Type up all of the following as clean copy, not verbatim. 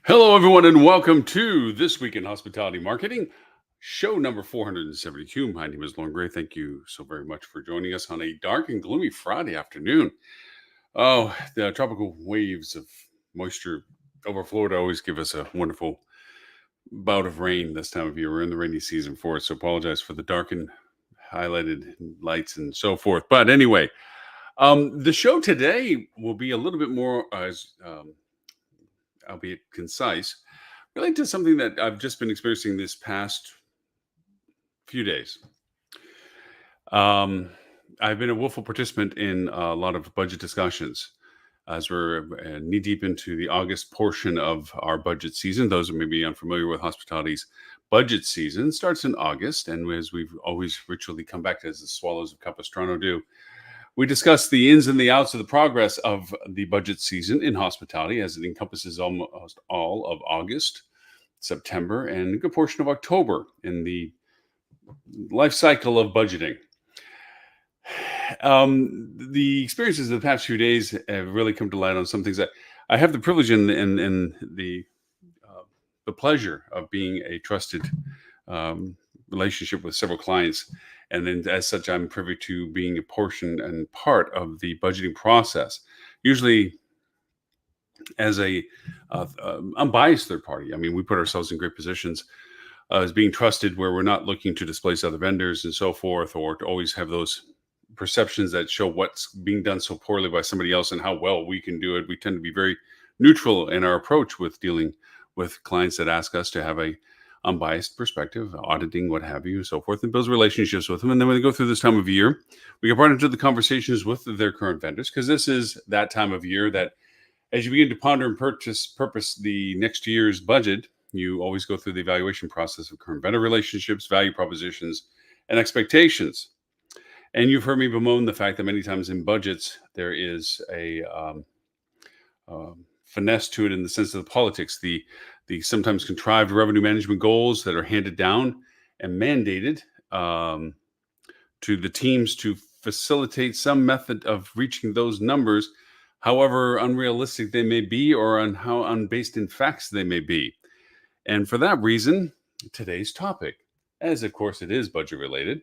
Hello, everyone, and welcome to This Week in Hospitality Marketing, show number 472. My name is Lauren Gray. Thank you so very much for joining us on a dark and gloomy Friday afternoon. Oh, the tropical waves of moisture over Florida always give us a wonderful bout of rain this time of year. We're in the rainy season for it, so apologize for the darkened, highlighted lights and so forth. But anyway, the show today will be a little bit more, albeit concise, relate to something that I've just been experiencing this past few days. Um, I've been a willful participant in a lot of budget discussions as we're knee deep into the August portion of our budget season. Those who may be unfamiliar with hospitality's budget season starts in August, and as we've always ritually come back to, as the Swallows of Capistrano do, we discuss the ins and the outs of the progress of the budget season in hospitality, as it encompasses almost all of August, September, and a good portion of October in the life cycle of budgeting. The experiences of the past few days have really come to light on some things that I have the privilege and uh, the pleasure of being a trusted relationship with several clients, and then as such, I'm privy to being a portion and part of the budgeting process. Usually, as a unbiased third party. I mean, we put ourselves in great positions as being trusted, where we're not looking to displace other vendors and so forth, or to always have those perceptions that show what's being done so poorly by somebody else and how well we can do it. We tend to be very neutral in our approach with dealing with clients that ask us to have a unbiased perspective, auditing, what have you, so forth, and builds relationships with them. And then when they go through this time of year, we get brought into the conversations with their current vendors, because this is that time of year that, as you begin to ponder and purpose the next year's budget, you always go through the evaluation process of current vendor relationships, value propositions, and expectations. And you've heard me bemoan the fact that many times in budgets, there is a finesse to it, in the sense of the politics, the sometimes contrived revenue management goals that are handed down and mandated to the teams to facilitate some method of reaching those numbers, however unrealistic they may be, or on how unbased in facts they may be. And for that reason, today's topic, as of course it is budget related,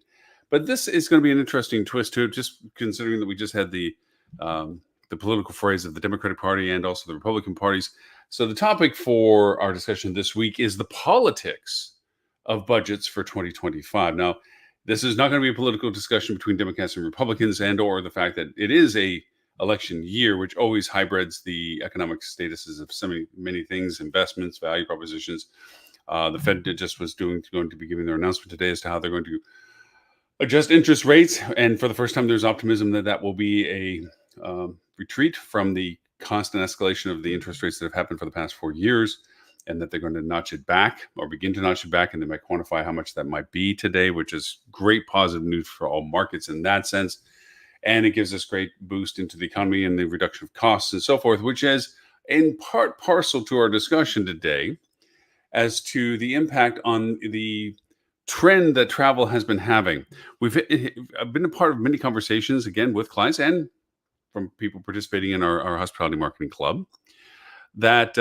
but this is going to be an interesting twist to it, just considering that we just had the political phrase of the Democratic Party and also the Republican parties. So the topic for our discussion this week is the politics of budgets for 2025. Now, this is not going to be a political discussion between Democrats and Republicans, and or the fact that it is a election year, which always hybrids the economic statuses of so many things, investments, value propositions. The Fed just was going to be giving their announcement today as to how they're going to adjust interest rates, and for the first time, there's optimism that that will be a retreat from the constant escalation of the interest rates that have happened for the past 4 years, and that they're going to notch it back, or begin to notch it back, and they might quantify how much that might be today, which is great positive news for all markets in that sense. And it gives us great boost into the economy and the reduction of costs and so forth, which is in part parcel to our discussion today as to the impact on the trend that travel has been having. I've been a part of many conversations, again, with clients and from people participating in our hospitality marketing club, that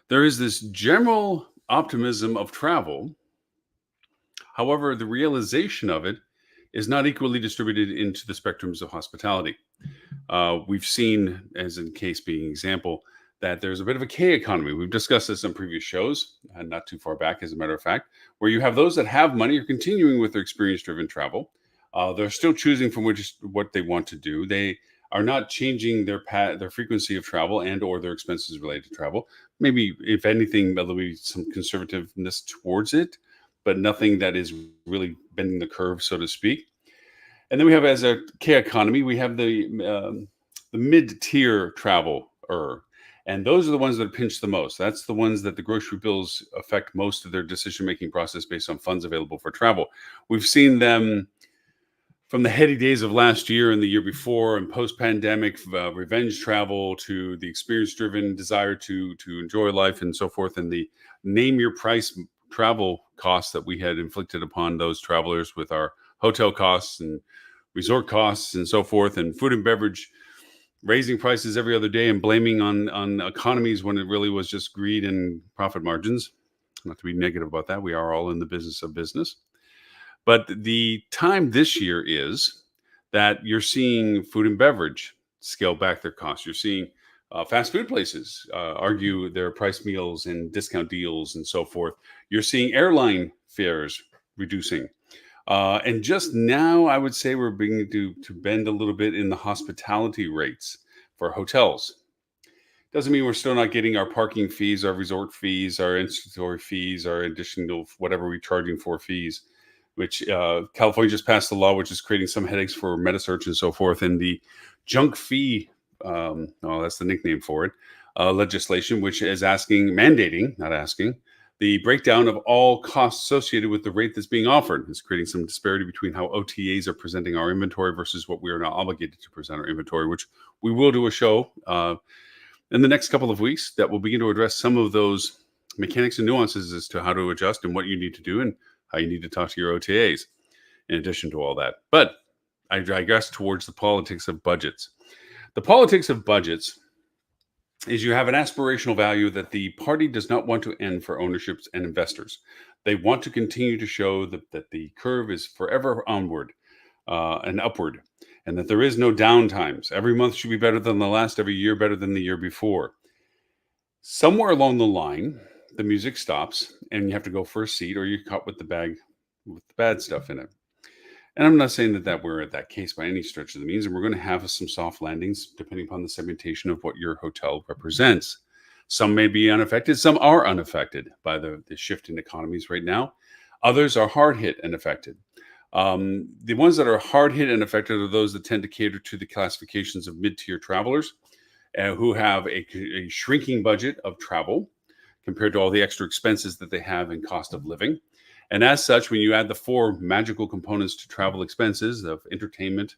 there is this general optimism of travel. However, the realization of it is not equally distributed into the spectrums of hospitality. We've seen, as in case being example, that there's a bit of a K economy. We've discussed this on previous shows, and not too far back, as a matter of fact, where you have those that have money are continuing with their experience-driven travel. They're still choosing from what they want to do. They are not changing their frequency of travel and or their expenses related to travel. Maybe, if anything, there'll be some conservativeness towards it, but nothing that is really bending the curve, so to speak. And then we have, as a K economy, we have the mid-tier traveler, and those are the ones that are pinched the most. That's the ones that the grocery bills affect most of their decision-making process based on funds available for travel. We've seen them from the heady days of last year and the year before, and post-pandemic revenge travel, to the experience-driven desire to enjoy life and so forth, and the name your price travel costs that we had inflicted upon those travelers with our hotel costs and resort costs and so forth, and food and beverage raising prices every other day and blaming on economies when it really was just greed and profit margins. Not to be negative about that. We are all in the business of business. But the time this year is that you're seeing food and beverage scale back their costs. You're seeing fast food places argue their price meals and discount deals and so forth. You're seeing airline fares reducing. And just now, I would say we're beginning to bend a little bit in the hospitality rates for hotels. Doesn't mean we're still not getting our parking fees, our resort fees, our institutory fees, our additional whatever we're charging for fees, which California just passed a law which is creating some headaches for metasearch and so forth. And the junk fee, that's the nickname for it, legislation, which is mandating, not asking, the breakdown of all costs associated with the rate that's being offered. Is creating some disparity between how OTAs are presenting our inventory versus what we are now obligated to present our inventory, which we will do a show in the next couple of weeks that will begin to address some of those mechanics and nuances as to how to adjust and what you need to do and how you need to talk to your OTAs in addition to all that. But I digress towards the politics of budgets. The politics of budgets is you have an aspirational value that the party does not want to end for ownerships and investors. They want to continue to show that the curve is forever onward and upward, and that there is no downtimes. Every month should be better than the last, every year better than the year before. Somewhere along the line, the music stops and you have to go for a seat or you're caught with the bag with the bad stuff in it. And I'm not saying that we're at that case by any stretch of the means, and we're going to have some soft landings depending upon the segmentation of what your hotel represents. Some may be unaffected, some are unaffected by the shift in economies right now. Others are hard hit and affected. The ones that are hard hit and affected are those that tend to cater to the classifications of mid-tier travelers who have a shrinking budget of travel compared to all the extra expenses that they have in cost of living. And as such, when you add the four magical components to travel expenses of entertainment,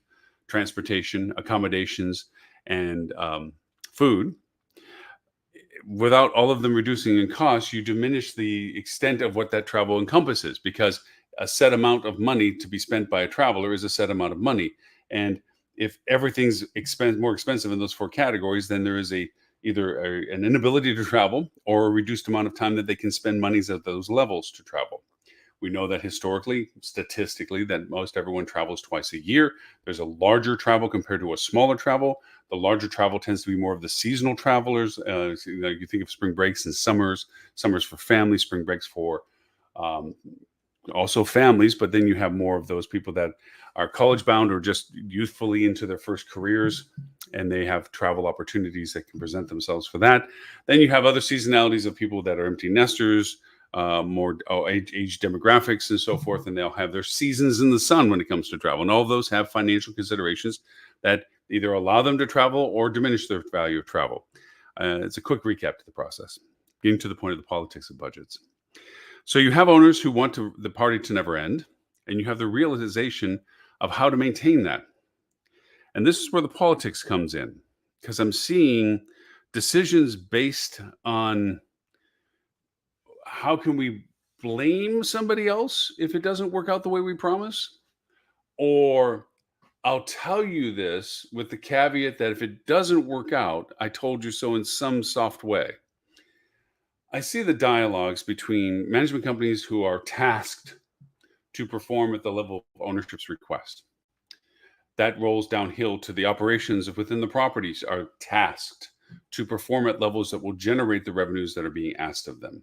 transportation, accommodations, and food, without all of them reducing in cost, you diminish the extent of what that travel encompasses, because a set amount of money to be spent by a traveler is a set amount of money. And if everything's more expensive in those four categories, then there is either an inability to travel or a reduced amount of time that they can spend monies at those levels to travel. We know that historically, statistically, that most everyone travels twice a year. There's a larger travel compared to a smaller travel. The larger travel tends to be more of the seasonal travelers. You think of spring breaks and summers for families, spring breaks for also families, but then you have more of those people that are college bound or just youthfully into their first careers, and they have travel opportunities that can present themselves for that. Then you have other seasonalities of people that are empty nesters, more age demographics and so forth, and they'll have their seasons in the sun when it comes to travel. And all of those have financial considerations that either allow them to travel or diminish their value of travel. It's a quick recap to the process, getting to the point of the politics of budgets. So you have owners who want the party to never end, and you have the realization of how to maintain that. And this is where the politics comes in, because I'm seeing decisions based on how can we blame somebody else if it doesn't work out the way we promise? Or I'll tell you this with the caveat that if it doesn't work out, I told you so in some soft way. I see the dialogues between management companies who are tasked to perform at the level of ownership's request. That rolls downhill to the operations within the properties are tasked to perform at levels that will generate the revenues that are being asked of them.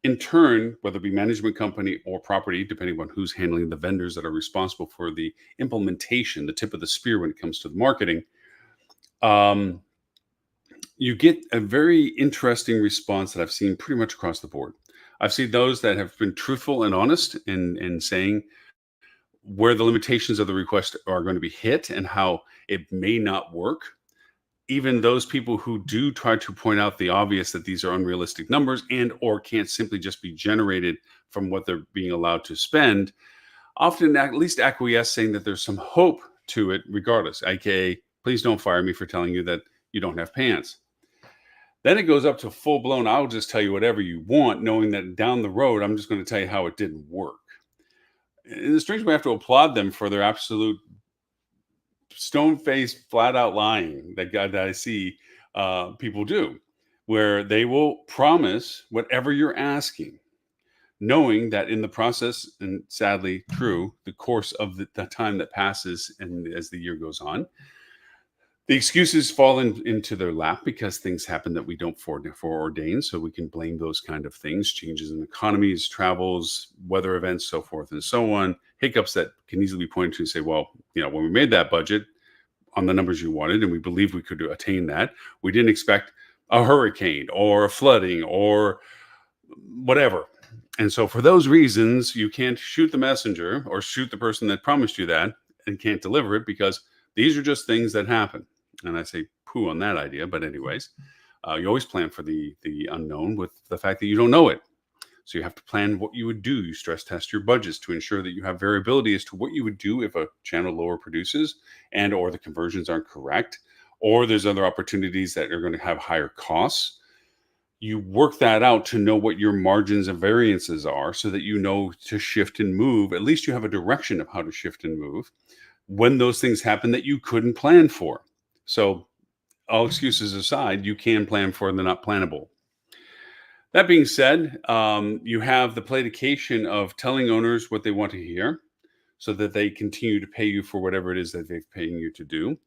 In turn, whether it be management company or property, depending on who's handling the vendors that are responsible for the implementation, the tip of the spear when it comes to the marketing, you get a very interesting response that I've seen pretty much across the board. I've seen those that have been truthful and honest in saying where the limitations of the request are going to be hit and how it may not work. Even those people who do try to point out the obvious that these are unrealistic numbers and or can't simply just be generated from what they're being allowed to spend, often at least acquiesce, saying that there's some hope to it regardless, aka please don't fire me for telling you that you don't have pants. Then it goes up to full-blown, I'll just tell you whatever you want, knowing that down the road, I'm just going to tell you how it didn't work. In a strange way, I have to applaud them for their absolute stone-faced, flat-out lying that I see people do, where they will promise whatever you're asking, knowing that in the process, and sadly true, the course of the time that passes and as the year goes on, the excuses fall into their lap because things happen that we don't foreordain. So we can blame those kind of things, changes in economies, travels, weather events, so forth and so on, hiccups that can easily be pointed to and say, well, when we made that budget on the numbers you wanted and we believed we could attain that, we didn't expect a hurricane or a flooding or whatever. And so for those reasons, you can't shoot the messenger or shoot the person that promised you that and can't deliver it, because these are just things that happen. And I say poo on that idea. But anyways, you always plan for the unknown with the fact that you don't know it. So you have to plan what you would do. You stress test your budgets to ensure that you have variability as to what you would do if a channel lower produces and or the conversions aren't correct, or there's other opportunities that are going to have higher costs. You work that out to know what your margins and variances are so that you know to shift and move. At least you have a direction of how to shift and move when those things happen that you couldn't plan for. So all excuses aside, you can plan for the not plannable. That being said, you have the placation of telling owners what they want to hear so that they continue to pay you for whatever it is that they're paying you to do.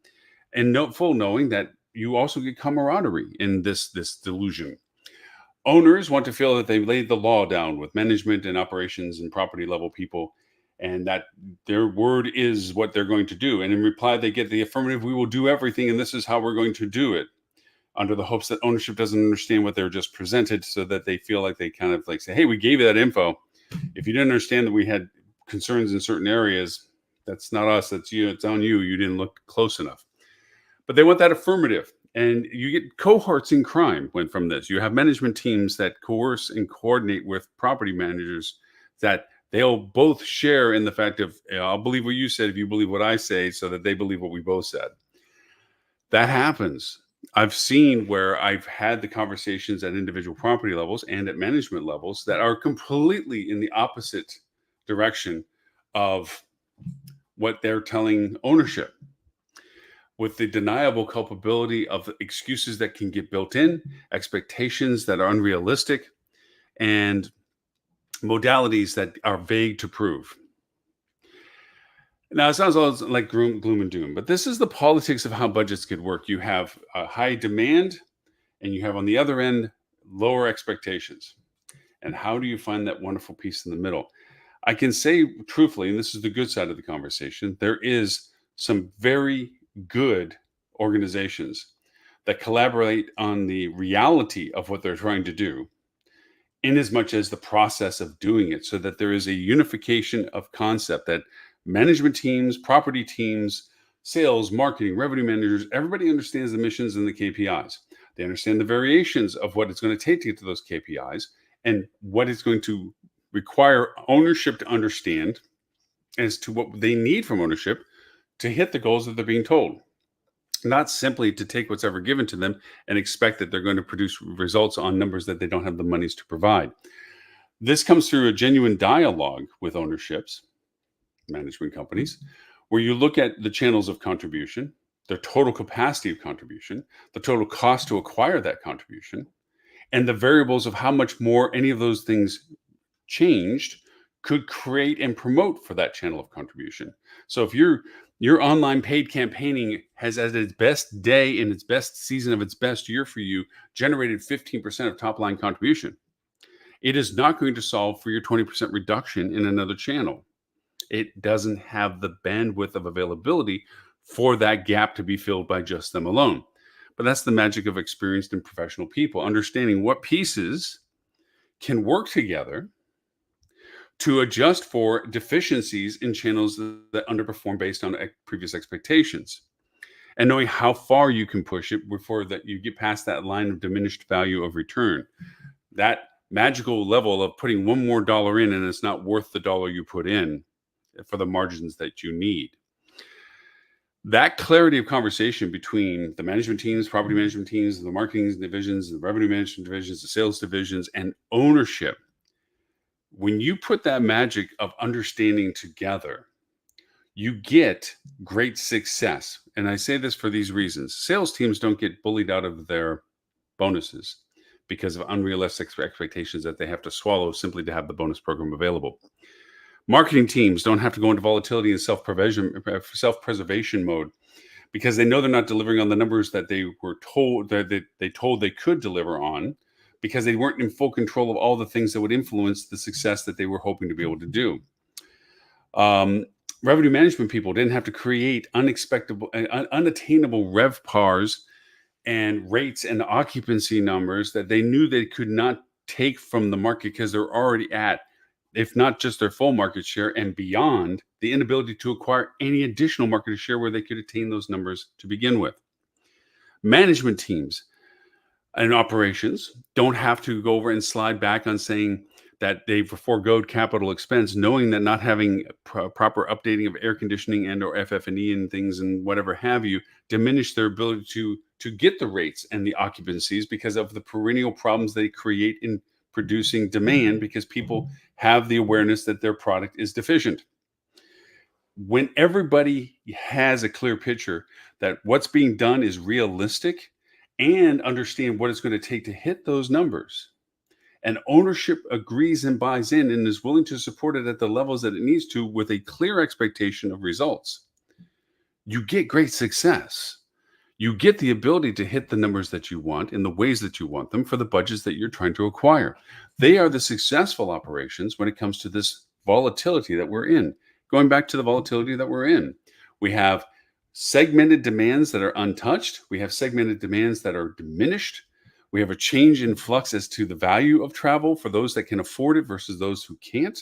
And full knowing that you also get camaraderie in this delusion. Owners want to feel that they've laid the law down with management and operations and property level people, and that their word is what they're going to do. And in reply, they get the affirmative, we will do everything, and this is how we're going to do it, under the hopes that ownership doesn't understand what they're just presented, so that they feel like they kind of like say, hey, we gave you that info. If you didn't understand that we had concerns in certain areas, that's not us, that's you, it's on you. You didn't look close enough. But they want that affirmative. And you get cohorts in crime from this. You have management teams that coerce and coordinate with property managers that they'll both share in the fact of, I'll believe what you said if you believe what I say, so that they believe what we both said. That happens. I've seen where I've had the conversations at individual property levels and at management levels that are completely in the opposite direction of what they're telling ownership, with the deniable culpability of excuses that can get built in, expectations that are unrealistic, and modalities that are vague to prove. Now, it sounds all like gloom and doom, but this is the politics of how budgets could work. You have a high demand, and you have on the other end lower expectations. And how do you find that wonderful piece in the middle? I can say truthfully, and this is the good side of the conversation, there is some very good organizations that collaborate on the reality of what they're trying to do, in as much as the process of doing it, so that there is a unification of concept, that management teams, property teams, sales, marketing, revenue managers, everybody understands the missions and the KPIs. They understand the variations of what it's going to take to get to those KPIs and what it's going to require ownership to understand as to what they need from ownership to hit the goals that they're being told. Not simply to take what's ever given to them and expect that they're going to produce results on numbers that they don't have the monies to provide. This comes through a genuine dialogue with ownerships, management companies, where you look at the channels of contribution, their total capacity of contribution, the total cost to acquire that contribution, and the variables of how much more any of those things changed could create and promote for that channel of contribution. So if your online paid campaigning has, at its best day in its best season of its best year for you, generated 15% of top line contribution, it is not going to solve for your 20% reduction in another channel. It doesn't have the bandwidth of availability for that gap to be filled by just them alone. But that's the magic of experienced and professional people, understanding what pieces can work together to adjust for deficiencies in channels that underperform based on previous expectations, and knowing how far you can push it before that you get past that line of diminished value of return, that magical level of putting one more dollar in and it's not worth the dollar you put in for the margins that you need. That clarity of conversation between the management teams, property management teams, the marketing divisions, the revenue management divisions, the sales divisions, and ownership, when you put that magic of understanding together, you get great success. and I say this for these reasons. Sales teams don't get bullied out of their bonuses because of unrealistic expectations that they have to swallow simply to have the bonus program available. Marketing teams don't have to go into volatility and self-preservation mode because they know they're not delivering on the numbers that they were told that they told they could deliver on, because they weren't in full control of all the things that would influence the success that they were hoping to be able to do. Revenue management people didn't have to create unattainable RevPARs and rates and occupancy numbers that they knew they could not take from the market because they're already at, if not just their full market share and beyond, the inability to acquire any additional market share where they could attain those numbers to begin with. Management teams and operations don't have to go over and slide back on saying that they've foregoed capital expense, knowing that not having proper updating of air conditioning and or FF&E and things and whatever have you diminish their ability to get the rates and the occupancies because of the perennial problems they create in producing demand, because people have the awareness that their product is deficient. When everybody has a clear picture that what's being done is realistic and understand what it's going to take to hit those numbers, and ownership agrees and buys in and is willing to support it at the levels that it needs to with a clear expectation of results, you get great success. You get the ability to hit the numbers that you want in the ways that you want them for the budgets that you're trying to acquire. They are the successful operations when it comes to this volatility that we're in. Going back to the volatility that we're in, we have segmented demands that are untouched. We have segmented demands that are diminished. We have a change in flux as to the value of travel for those that can afford it versus those who can't.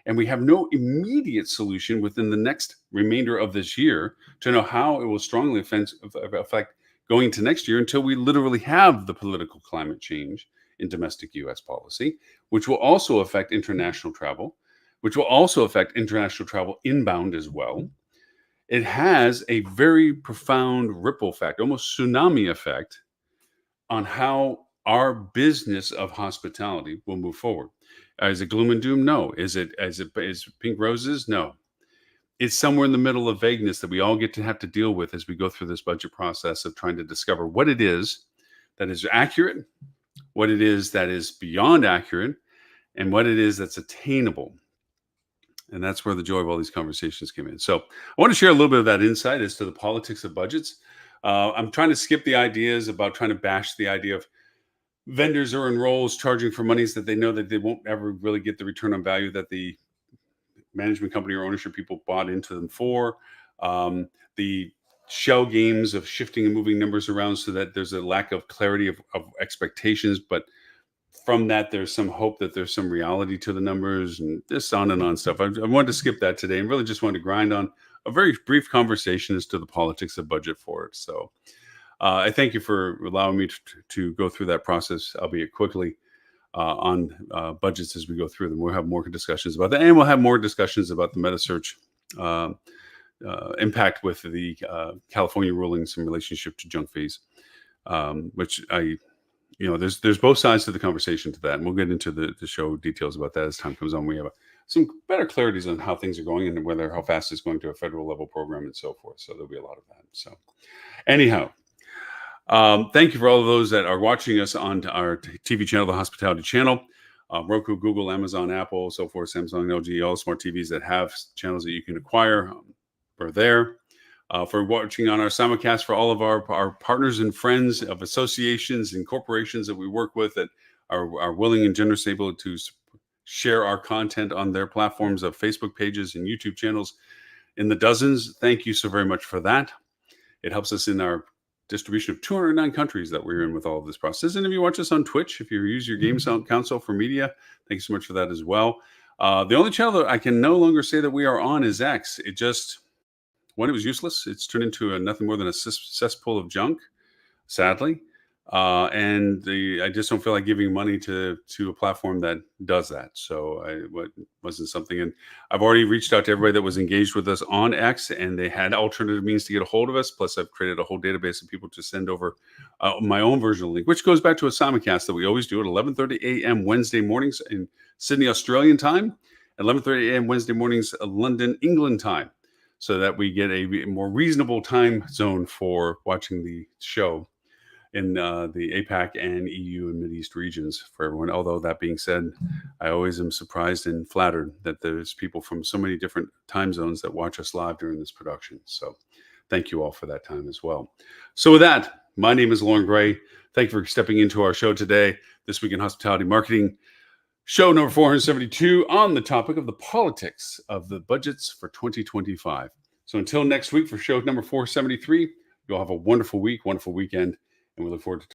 And we have no immediate solution within the next remainder of this year to know how it will strongly affect going to next year until we literally have the political climate change in domestic U.S. policy, which will also affect international travel, which will also affect international travel inbound as well. It has a very profound ripple effect, almost tsunami effect, on how our business of hospitality will move forward. Is it gloom and doom? No. Is pink roses? No. It's somewhere in the middle of vagueness that we all get to have to deal with as we go through this budget process of trying to discover what it is that is accurate, what it is that is beyond accurate, and what it is that's attainable. And that's where the joy of all these conversations came in. So I want to share a little bit of that insight as to the politics of budgets. I'm trying to skip the ideas about trying to bash the idea of vendors or enrolls charging for monies that they know that they won't ever really get the return on value that the management company or ownership people bought into them for. The shell games of shifting and moving numbers around so that there's a lack of clarity of expectations. But from that, there's some hope that there's some reality to the numbers and this on and on stuff. I wanted to skip that today and really just wanted to grind on a very brief conversation as to the politics of budget for it. So I thank you for allowing me to go through that process, albeit quickly, on budgets as we go through them. We'll have more discussions about that, and we'll have more discussions about the metasearch impact with the California rulings in relationship to junk fees, which there's both sides to the conversation to that, and we'll get into the show details about that as time comes on. We have some better clarities on how things are going and how fast it's going to a federal level program and so forth. So there'll be a lot of that. So anyhow, thank you for all of those that are watching us on our TV channel, the Hospitality Channel, Roku, Google, Amazon, Apple, so forth, Samsung, LG, all smart TVs that have channels that you can acquire are there. For watching on our simulcast, for all of our partners and friends of associations and corporations that we work with that are willing and generous, able to share our content on their platforms of Facebook pages and YouTube channels in the dozens. Thank you so very much for that. It helps us in our distribution of 209 countries that we're in with all of this process. And if you watch us on Twitch, if you use your Game Console for media, thank you so much for that as well. The only channel that I can no longer say that we are on is X. It just, when it was useless, it's turned into nothing more than a cesspool of junk, sadly. And I just don't feel like giving money to a platform that does that. So it wasn't something. And I've already reached out to everybody that was engaged with us on X, and they had alternative means to get a hold of us. Plus, I've created a whole database of people to send over my own version of the link, which goes back to a simulcast that we always do at 11:30 a.m. Wednesday mornings in Sydney, Australian time, 11:30 a.m. Wednesday mornings, London, England time. so that we get a more reasonable time zone for watching the show in the APAC and EU and Mideast regions for everyone. Although that being said, I always am surprised and flattered that there's people from so many different time zones that watch us live during this production. So thank you all for that time as well. So with that, my name is Loren Gray. Thank you for stepping into our show today, This Week in Hospitality Marketing, show number 472 on the topic of the politics of the budgets for 2025. So until next week for show number 473, you'll have a wonderful week, wonderful weekend, and we look forward to